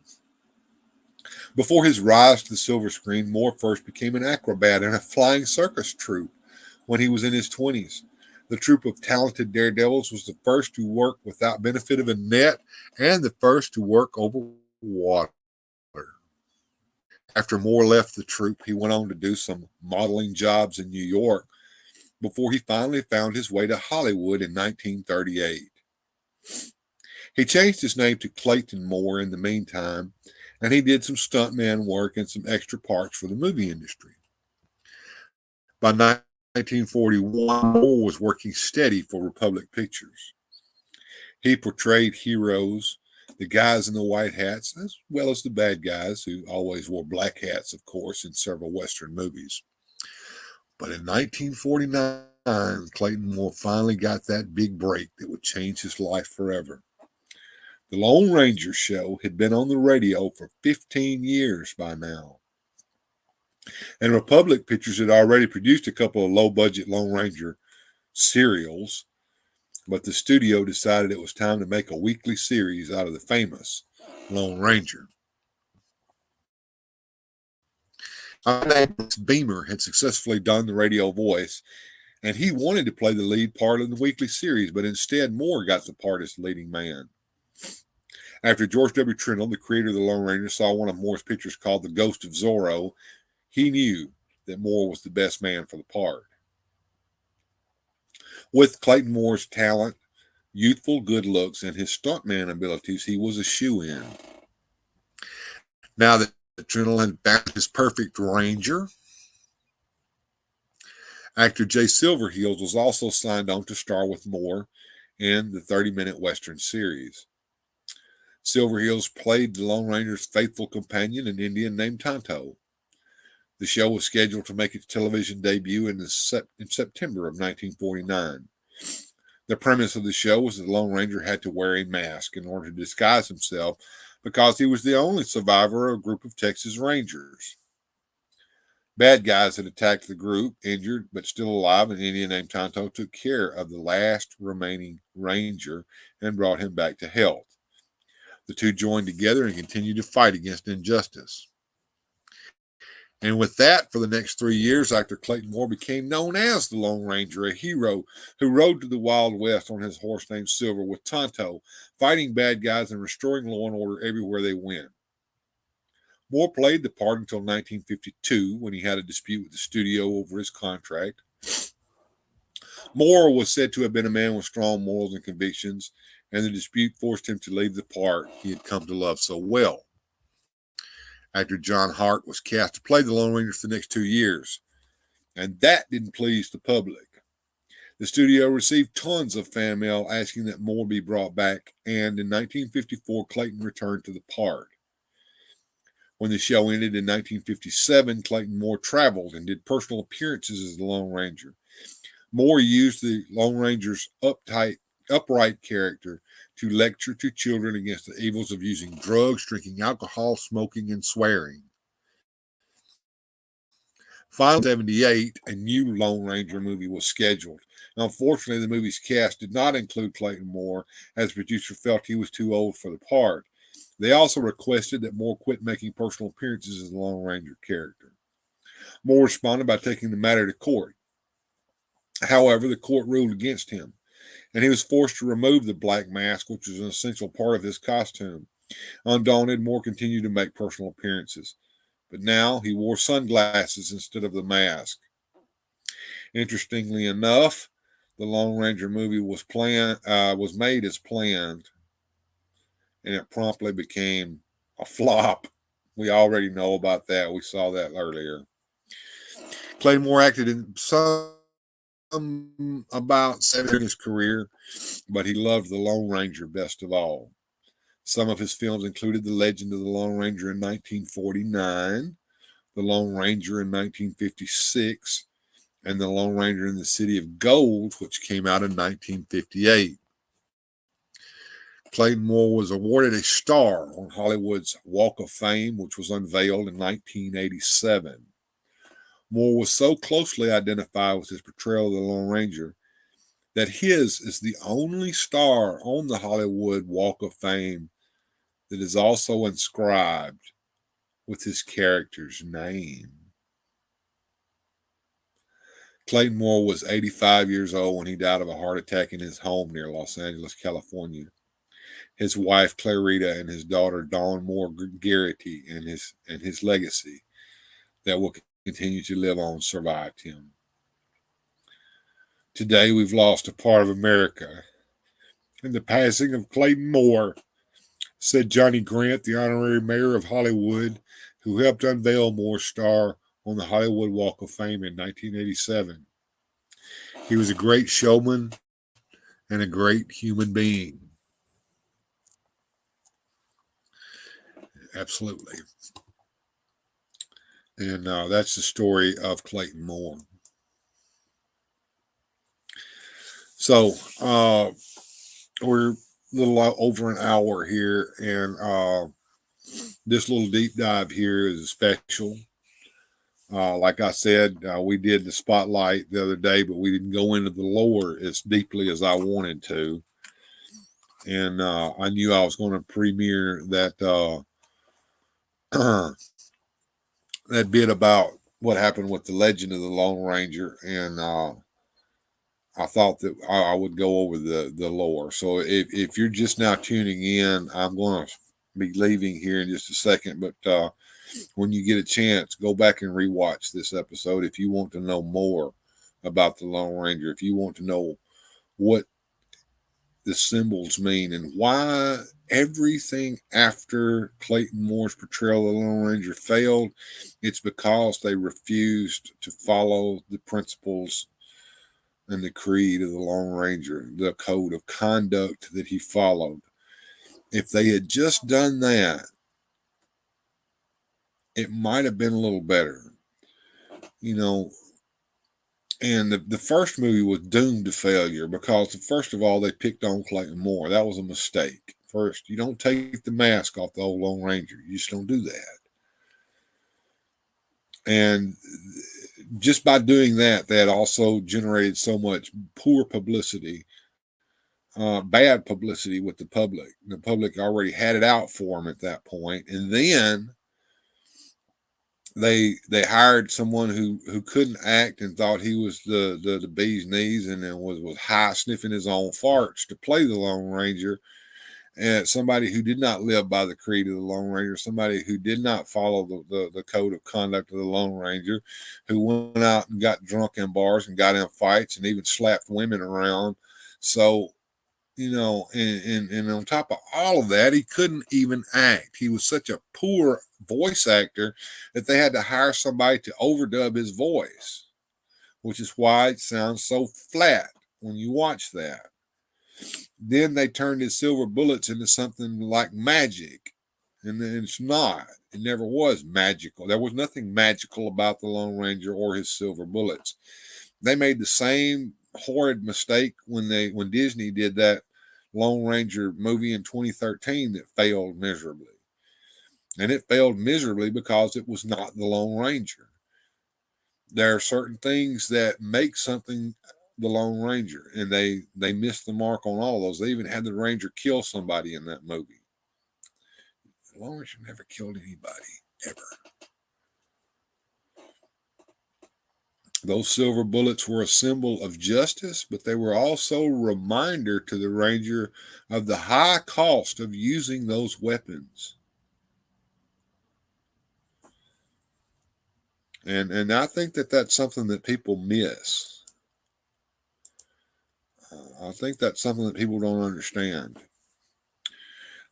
Before his rise to the silver screen, Moore first became an acrobat in a flying circus troupe when he was in his 20s. The troupe of talented daredevils was the first to work without benefit of a net and the first to work over water. After Moore left the troupe, he went on to do some modeling jobs in New York before he finally found his way to Hollywood in 1938. He changed his name to Clayton Moore in the meantime, and he did some stuntman work and some extra parts for the movie industry. By 1941, Moore was working steady for Republic Pictures. He portrayed heroes, the guys in the white hats, as well as the bad guys who always wore black hats, of course, in several Western movies. But in 1949, Clayton Moore finally got that big break that would change his life forever. The Lone Ranger show had been on the radio for 15 years by now. And Republic Pictures had already produced a couple of low-budget Lone Ranger serials, but the studio decided it was time to make a weekly series out of the famous Lone Ranger. Beamer had successfully done the radio voice, and he wanted to play the lead part of the weekly series, but instead Moore got the part as leading man. After George W. Trindle, the creator of the Lone Ranger, saw one of Moore's pictures called The Ghost of Zorro, he knew that Moore was the best man for the part. With Clayton Moore's talent, youthful good looks, and his stuntman abilities, he was a shoo-in. Now that Trindle had found his perfect Ranger, actor Jay Silverheels was also signed on to star with Moore in the 30-minute Western series. Silverheels played the Lone Ranger's faithful companion, an Indian named Tonto. The show was scheduled to make its television debut in September of 1949. The premise of the show was that the Lone Ranger had to wear a mask in order to disguise himself because he was the only survivor of a group of Texas Rangers. Bad guys had attacked the group, injured but still alive. An Indian named Tonto took care of the last remaining Ranger and brought him back to health. The two joined together and continued to fight against injustice. And with that, for the next 3 years, actor Clayton Moore became known as the Lone Ranger, a hero who rode to the Wild West on his horse named Silver with Tonto, fighting bad guys and restoring law and order everywhere they went. Moore played the part until 1952, when he had a dispute with the studio over his contract. Moore was said to have been a man with strong morals and convictions, and the dispute forced him to leave the part he had come to love so well. Actor John Hart was cast to play the Lone Ranger for the next 2 years, and that didn't please the public. The studio received tons of fan mail asking that Moore be brought back, and in 1954, Clayton returned to the part. When the show ended in 1957, Clayton Moore traveled and did personal appearances as the Lone Ranger. Moore used the Lone Ranger's upright character to lecture to children against the evils of using drugs, drinking alcohol, smoking, and swearing. Finally, 1978, a new Lone Ranger movie was scheduled. Unfortunately, the movie's cast did not include Clayton Moore, as the producer felt he was too old for the part. They also requested that Moore quit making personal appearances as the Lone Ranger character. Moore responded by taking the matter to court. However, the court ruled against him, and he was forced to remove the black mask, which was an essential part of his costume. Undaunted, Moore continued to make personal appearances, but now he wore sunglasses instead of the mask. Interestingly enough, the Lone Ranger movie was made as planned, and it promptly became a flop. We already know about that. We saw that earlier. Clayton Moore acted in about 7 in his career, but he loved the Lone Ranger best of all. Some of his films included The Legend of the Lone Ranger in 1949, The Lone Ranger in 1956, and The Lone Ranger in the City of Gold, which came out in 1958. Clayton Moore was awarded a star on Hollywood's Walk of Fame, which was unveiled in 1987. Moore was so closely identified with his portrayal of the Lone Ranger that his is the only star on the Hollywood Walk of Fame that is also inscribed with his character's name. Clayton Moore was 85 years old when he died of a heart attack in his home near Los Angeles, California. His wife Clarita and his daughter Dawn Moore Garrity and his legacy that will continue to live on survived him. Today we've lost a part of America in the passing of Clayton Moore, said Johnny Grant, the honorary mayor of Hollywood, who helped unveil Moore's star on the Hollywood Walk of Fame in 1987. He was a great showman and a great human being. Absolutely. And that's the story of Clayton Moore. So we're a little over an hour here, and this little deep dive here is special. Like I said, we did the spotlight the other day, but we didn't go into the lore as deeply as I wanted to. And I knew I was going to premiere that that bit about what happened with the Legend of the Lone Ranger, and I thought that I would go over the lore. So if you're just now tuning in, I'm going to be leaving here in just a second, but when you get a chance, go back and rewatch this episode if you want to know more about the Lone Ranger, if you want to know what the symbols mean and why everything after Clayton Moore's portrayal of the Lone Ranger failed. It's because they refused to follow the principles and the creed of the Lone Ranger, the code of conduct that he followed. If they had just done that, it might have been a little better, you know. And the first movie was doomed to failure because, first of all, they picked on Clayton Moore. That was a mistake. First, you don't take the mask off the old Lone Ranger. You just don't do that. And just by doing that, that also generated so much poor publicity, bad publicity with the public. The public already had it out for him at that point. And then they hired someone who couldn't act and thought he was the bee's knees, and then was high sniffing his own farts to play the Lone Ranger, and somebody who did not live by the creed of the Lone Ranger, somebody who did not follow the code of conduct of the Lone Ranger, who went out and got drunk in bars and got in fights and even slapped women around. So, you know, and on top of all of that, he couldn't even act. He was such a poor voice actor that they had to hire somebody to overdub his voice, which is why it sounds so flat when you watch that. Then they turned his silver bullets into something like magic, and then it's not. It never was magical. There was nothing magical about the Lone Ranger or his silver bullets. They made the same horrid mistake when Disney did that Lone Ranger movie in 2013 that failed miserably. And it failed miserably because it was not the Lone Ranger. there are certain things that make something the Lone Ranger, and they missed the mark on all of those. They even had the Ranger kill somebody in that movie. The Lone Ranger never killed anybody, ever. Those silver bullets were a symbol of justice, but they were also a reminder to the Ranger of the high cost of using those weapons. And I think that that's something that people miss. I think that's something that people don't understand.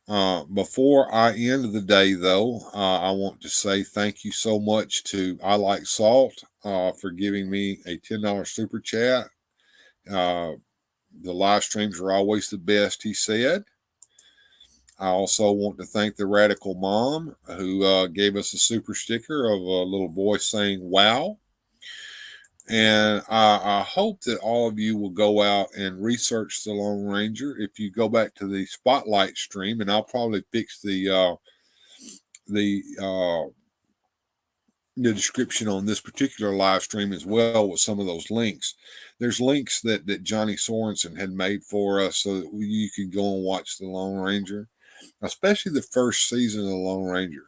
Before I end the day, though, I want to say thank you so much to I Like Salt for giving me a $10 super chat. The live streams are always the best, he said. I also want to thank the Radical Mom who gave us a super sticker of a little boy saying, wow. And I hope that all of you will go out and research the Lone Ranger. If you go back to the Spotlight stream, and I'll probably fix the description on this particular live stream as well with some of those links. There's links that Johnny Sorensen had made for us so that you can go and watch the Lone Ranger, especially the first season of the Lone Ranger.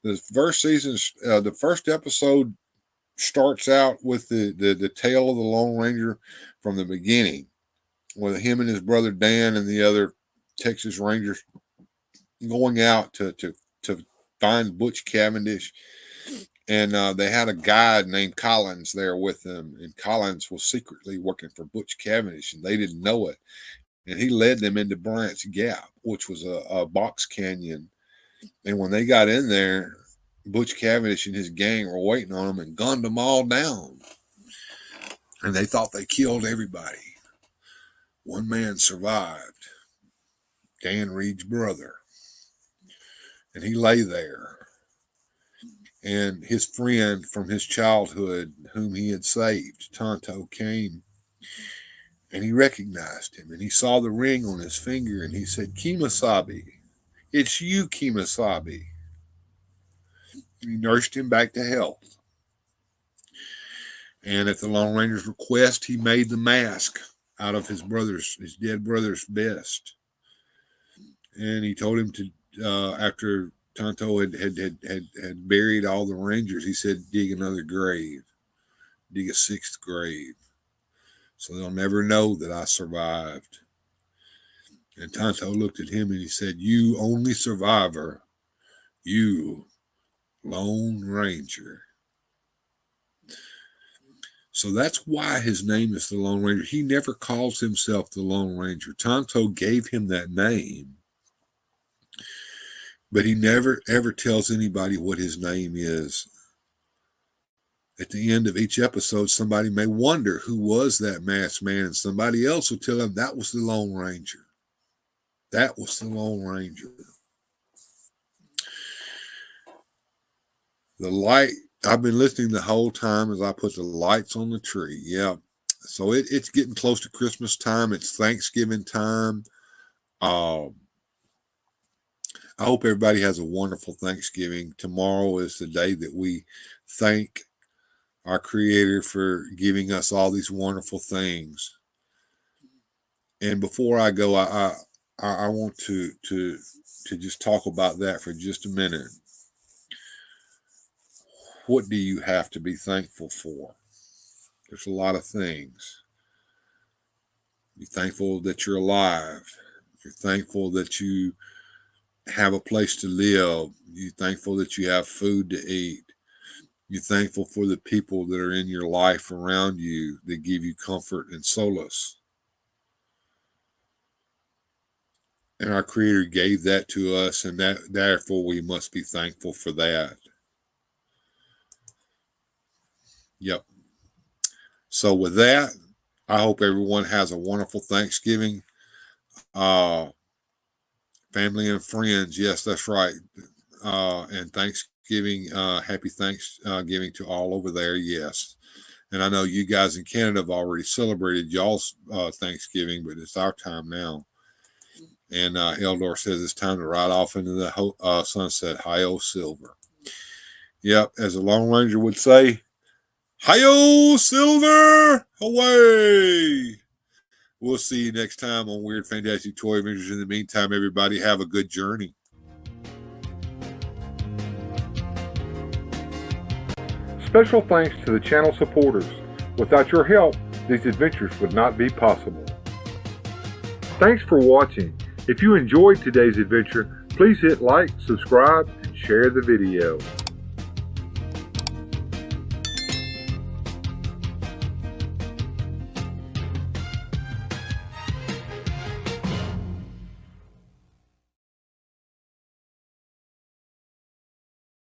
The first season, the first episode starts out with the tale of the Lone Ranger from the beginning, with him and his brother Dan and the other Texas Rangers going out to find Butch Cavendish. And they had a guide named Collins there with them, and Collins was secretly working for Butch Cavendish, and they didn't know it. And he led them into Bryant's Gap, which was a box canyon. And when they got in there, Butch Cavendish and his gang were waiting on them and gunned them all down. And they thought they killed everybody. One man survived, Dan Reed's brother. And he lay there. And his friend from his childhood, whom he had saved, Tonto, came. And he recognized him. And he saw the ring on his finger. And he said, Kemosabe, it's you, Kemosabe. He nursed him back to health. And at the Lone Ranger's request, he made the mask out of his dead brother's vest. And he told him to, after Tonto had buried all the Rangers, he said, dig another grave, dig a sixth grave, so they'll never know that I survived. And Tonto looked at him and he said, you only survivor, you Lone Ranger. So that's why his name is the Lone Ranger. He never calls himself the Lone Ranger. Tonto gave him that name, but he never ever tells anybody what his name is. At the end of each episode, somebody may wonder who was that masked man, and somebody else will tell him that was the Lone Ranger. That was the Lone Ranger. The light, I've been listening the whole time as I put the lights on the tree. Yeah. So it's getting close to Christmas time. It's Thanksgiving time. I hope everybody has a wonderful Thanksgiving. Tomorrow is the day that we thank our Creator for giving us all these wonderful things. And before I go, I want to just talk about that for just a minute. What do you have to be thankful for? There's a lot of things. You're thankful that you're alive. You're thankful that you have a place to live. You're thankful that you have food to eat. You're thankful for the people that are in your life around you that give you comfort and solace. And our Creator gave that to us, and that therefore we must be thankful for that. Yep. So with that, I hope everyone has a wonderful Thanksgiving. Family and friends, yes, that's right. And Thanksgiving, happy Thanksgiving to all over there, yes. And I know you guys in Canada have already celebrated y'all's Thanksgiving, but it's our time now. And Eldor says it's time to ride off into the sunset. Hi-oh, Silver. Yep, as a Lone Ranger would say, Hi-yo, Silver! Away! We'll see you next time on Weird Fantastic Toy Adventures. In the meantime, everybody, have a good journey. Special thanks to the channel supporters. Without your help, these adventures would not be possible. Thanks for watching. If you enjoyed today's adventure, please hit like, subscribe, and share the video.